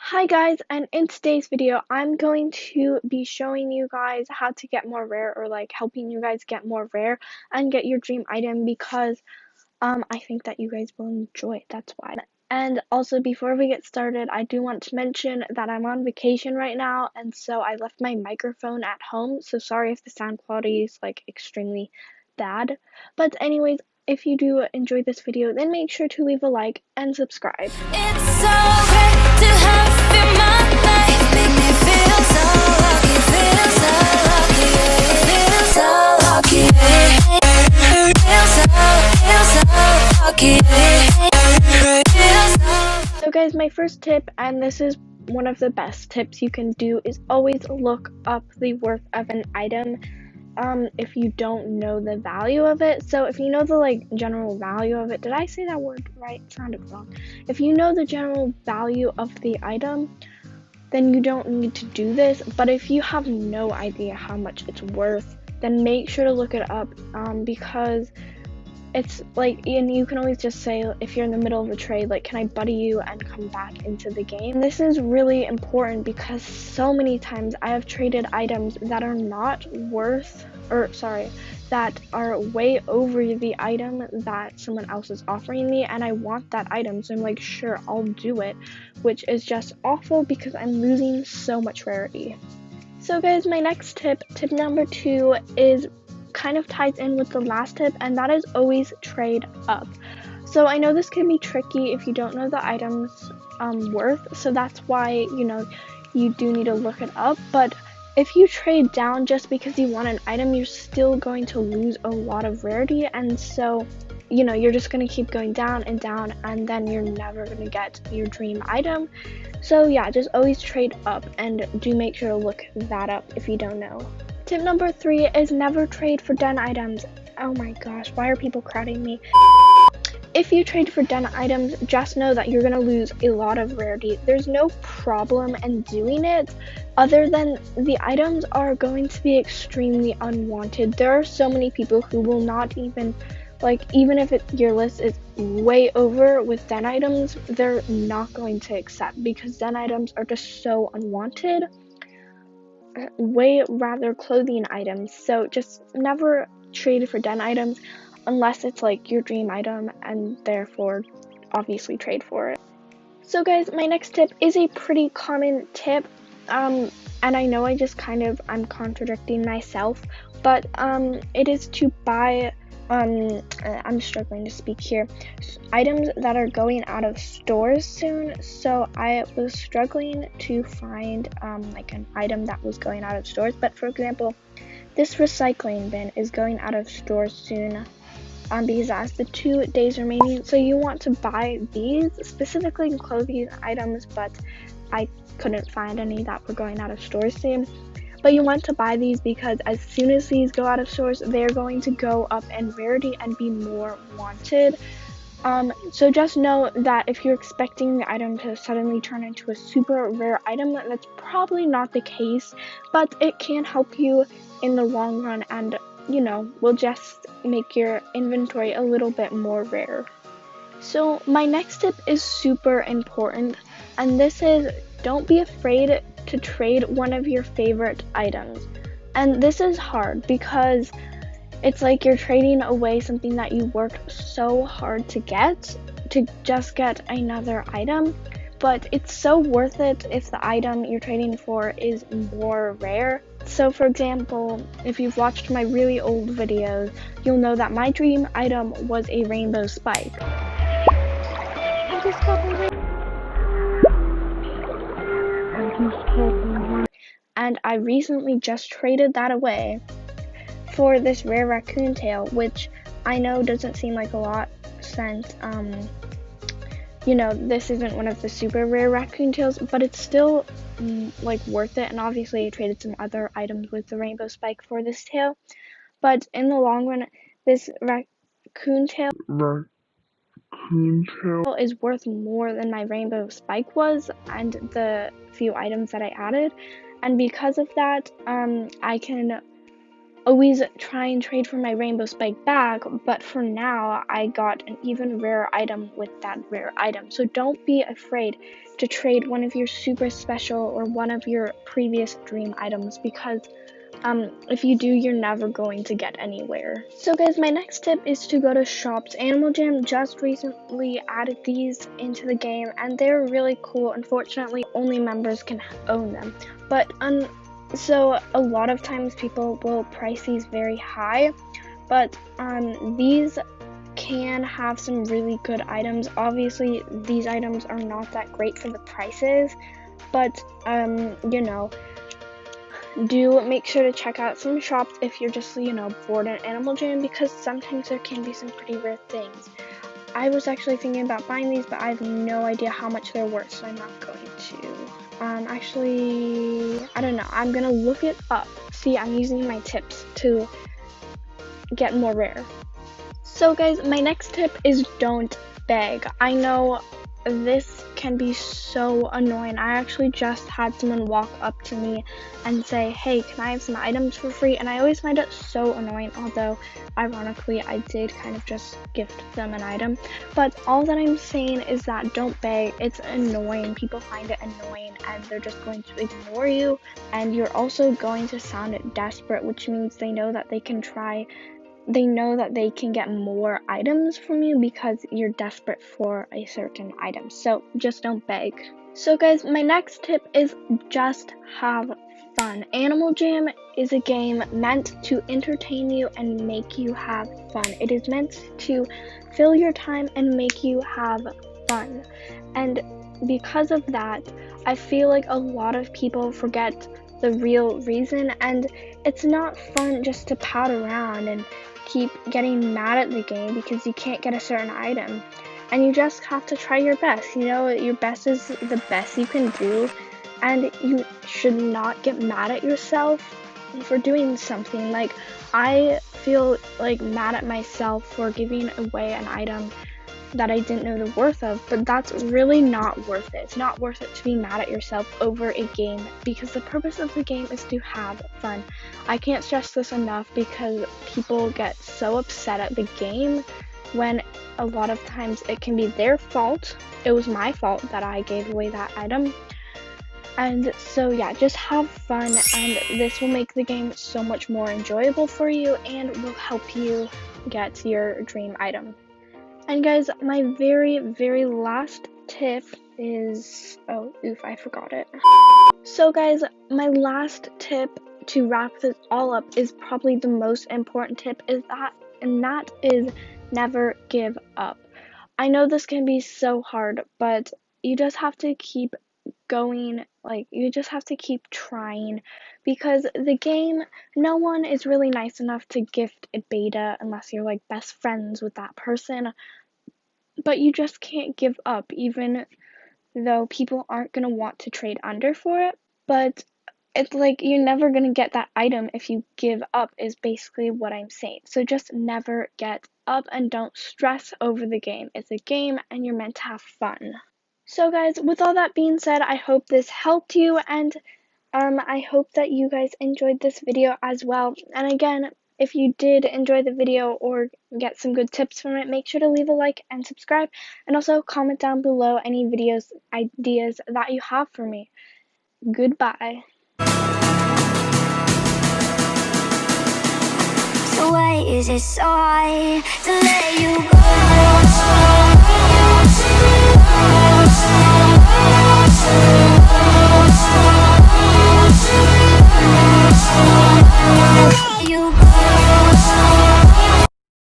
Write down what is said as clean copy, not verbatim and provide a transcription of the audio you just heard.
Hi guys, and in today's video, I'm going to be showing you guys how to get more rare, or like helping you guys get more rare and get your dream item, because I think that you guys will enjoy it. That's why. And also, before we get started, I do want to mention that I'm on vacation right now, and so I left my microphone at home, so sorry if the sound quality is like extremely bad. But anyways, if you do enjoy this video, then make sure to leave a like and subscribe. It's so great to have you in my life. Make me feel so lucky, feel so lucky, feel so lucky, feel so. So guys, my first tip, and this is one of the best tips you can do, is always look up the worth of an item if you don't know the value of it. So if you know the like general value of it, did I say that word right? It sounded wrong. If you know the general value of the item, then you don't need to do this. But if you have no idea how much it's worth, then make sure to look it up, because it's like, and you can always just say, if you're in the middle of a trade, like, can I buddy you and come back into the game? And this is really important because so many times I have traded items that are not worth, that are way over the item that someone else is offering me, and I want that item, so I'm like, sure, I'll do it, which is just awful because I'm losing so much rarity. So guys, my next tip number 2, is kind of ties in with the last tip, and that is always trade up. So I know this can be tricky if you don't know the item's worth, so that's why you do need to look it up. But if you trade down just because you want an item, you're still going to lose a lot of rarity, and so you're just going to keep going down and down, and then you're never going to get your dream item. So yeah, just always trade up, and do make sure to look that up if you don't know. Tip number 3 is never trade for den items. Oh my gosh, why are people crowding me? If you trade for den items, just know that you're going to lose a lot of rarity. There's no problem in doing it, other than the items are going to be extremely unwanted. There are so many people who will not even, even if your list is way over with den items, they're not going to accept, because den items are just so unwanted. Way rather clothing items. So just never trade for den items unless it's like your dream item, and therefore obviously trade for it. So guys, my next tip is a pretty common tip, and I know I'm contradicting myself, but it is to buy I'm struggling to speak here, items that are going out of stores soon. So I was struggling to find like an item that was going out of stores, but for example, this recycling bin is going out of stores soon, because it has the 2 days remaining. So you want to buy these, specifically clothing items, but I couldn't find any that were going out of stores soon. But you want to buy these because as soon as these go out of stores, they're going to go up in rarity and be more wanted. So just know that if you're expecting the item to suddenly turn into a super rare item, that's probably not the case, but it can help you in the long run, and will just make your inventory a little bit more rare. So my next tip is super important, and this is, don't be afraid to trade one of your favorite items. And this is hard because it's like you're trading away something that you worked so hard to just get another item, but it's so worth it if the item you're trading for is more rare. So for example, if you've watched my really old videos, you'll know that my dream item was a rainbow spike. I just got my and I recently just traded that away for this rare raccoon tail, which I know doesn't seem like a lot since this isn't one of the super rare raccoon tails, but it's still worth it. And obviously I traded some other items with the rainbow spike for this tail, but in the long run, this raccoon tail is worth more than my rainbow spike was and the few items that I added. And because of that, I can always try and trade for my rainbow spike bag, but for now I got an even rarer item with that rare item. So don't be afraid to trade one of your super special or one of your previous dream items, because if you do, you're never going to get anywhere. So guys, my next tip is to go to shops. Animal Jam just recently added these into the game and they're really cool. Unfortunately, only members can own them, but so a lot of times people will price these very high, but these can have some really good items. Obviously, these items are not that great for the prices, but you know, do make sure to check out some shops if you're just, you know, bored in Animal Jam, because sometimes there can be some pretty rare things. I was actually thinking about buying these, but I have no idea how much they're worth, so I'm not going to. Actually, I don't know. I'm gonna look it up. See, I'm using my tips to get more rare. So guys, my next tip is don't beg. I know this can be so annoying. I actually just had someone walk up to me and say, hey, can I have some items for free? And I always find it so annoying, although ironically I did kind of just gift them an item. But all that I'm saying is that don't beg. It's annoying. People find it annoying and they're just going to ignore you, and you're also going to sound desperate, which means they know that they can get more items from you because you're desperate for a certain item. So just don't beg. So guys, my next tip is just have fun. Animal Jam is a game meant to entertain you and make you have fun. It is meant to fill your time and make you have fun. And because of that, I feel like a lot of people forget the real reason, and it's not fun just to pout around and keep getting mad at the game because you can't get a certain item. And you just have to try your best. You know, your best is the best you can do, and you should not get mad at yourself for doing something. Like, I feel like mad at myself for giving away an item that I didn't know the worth of, but that's really not worth it. It's not worth it to be mad at yourself over a game, because the purpose of the game is to have fun. I can't stress this enough, because people get so upset at the game when a lot of times it can be their fault. It was my fault that I gave away that item. And so yeah, just have fun, and this will make the game so much more enjoyable for you and will help you get your dream item. And guys, my very, very last tip is, I forgot it. So guys, my last tip to wrap this all up is probably the most important tip, and that is never give up. I know this can be so hard, but you just have to keep going. Like, you just have to keep trying, because the game, no one is really nice enough to gift a beta unless you're like best friends with that person. But you just can't give up, even though people aren't going to want to trade under for it. But it's like, you're never going to get that item if you give up, is basically what I'm saying. So just never get up and don't stress over the game. It's a game and you're meant to have fun. So guys, with all that being said, I hope this helped you, and I hope that you guys enjoyed this video as well. And again, if you did enjoy the video or get some good tips from it, make sure to leave a like and subscribe, and also comment down below any videos ideas that you have for me. Goodbye. So why is it so hard to let you go?